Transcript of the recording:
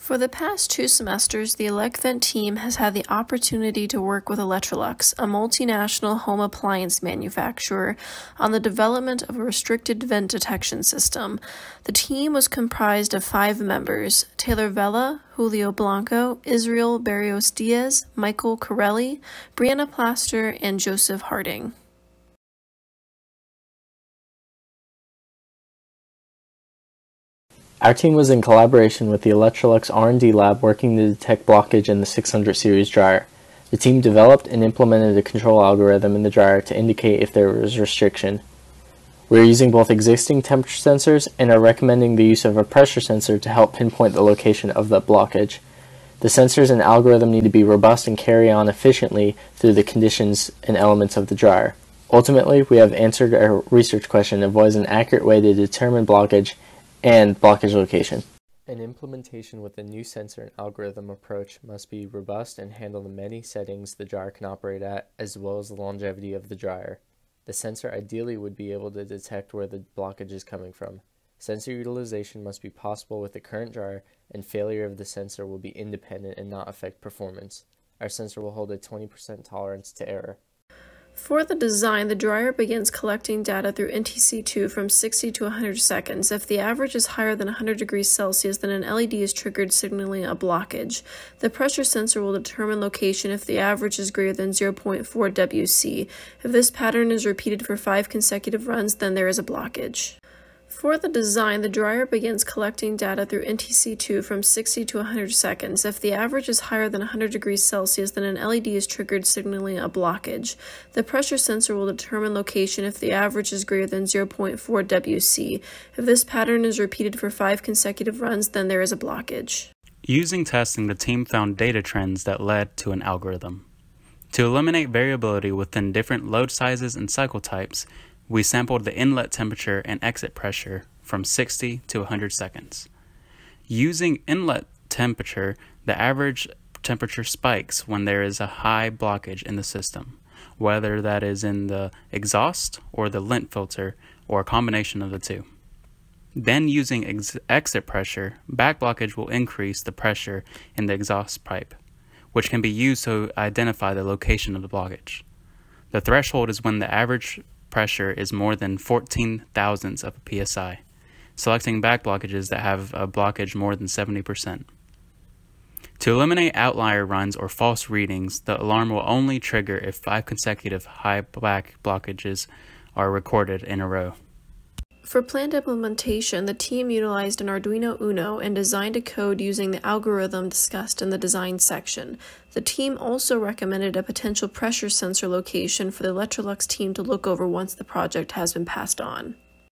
For the past 2 semesters, the ElecVent team has had the opportunity to work with Electrolux, a multinational home appliance manufacturer, on the development of a restricted vent detection system. The team was comprised of 5 members: Taylor Vela, Julio Blanco, Israel Barrios Diaz, Michael Corelli, Brianna Plaster, and Joseph Harding. Our team was in collaboration with the Electrolux R&D lab working to detect blockage in the 600 series dryer. The team developed and implemented a control algorithm in the dryer to indicate if there was restriction. We are using both existing temperature sensors and are recommending the use of a pressure sensor to help pinpoint the location of the blockage. The sensors and algorithm need to be robust and carry on efficiently through the conditions and elements of the dryer. Ultimately, we have answered our research question of what is an accurate way to determine blockage and blockage location. An implementation with a new sensor and algorithm approach must be robust and handle the many settings the dryer can operate at, as well as the longevity of the dryer. The sensor ideally would be able to detect where the blockage is coming from. Sensor utilization must be possible with the current dryer, and failure of the sensor will be independent and not affect performance. Our sensor will hold a 20% tolerance to error. For the design, the dryer begins collecting data through NTC2 from 60 to 100 seconds. If the average is higher than 100 degrees Celsius, then an LED is triggered signaling a blockage. The pressure sensor will determine location if the average is greater than 0.4 WC. If this pattern is repeated for 5 consecutive runs, then there is a blockage. For the design, the dryer begins collecting data through NTC2 from 60 to 100 seconds. If the average is higher than 100 degrees Celsius, then an LED is triggered signaling a blockage. The pressure sensor will determine location if the average is greater than 0.4 WC. If this pattern is repeated for 5 consecutive runs, then there is a blockage. Using testing, the team found data trends that led to an algorithm. To eliminate variability within different load sizes and cycle types, we sampled the inlet temperature and exit pressure from 60 to 100 seconds. Using inlet temperature, the average temperature spikes when there is a high blockage in the system, whether that is in the exhaust or the lint filter or a combination of the two. Then using exit pressure, back blockage will increase the pressure in the exhaust pipe, which can be used to identify the location of the blockage. The threshold is when the average pressure is more than 14 thousandths of a psi, selecting back blockages that have a blockage more than 70%. To eliminate outlier runs or false readings, the alarm will only trigger if 5 consecutive high back blockages are recorded in a row. For planned implementation, the team utilized an Arduino Uno and designed a code using the algorithm discussed in the design section. The team also recommended a potential pressure sensor location for the Electrolux team to look over once the project has been passed on.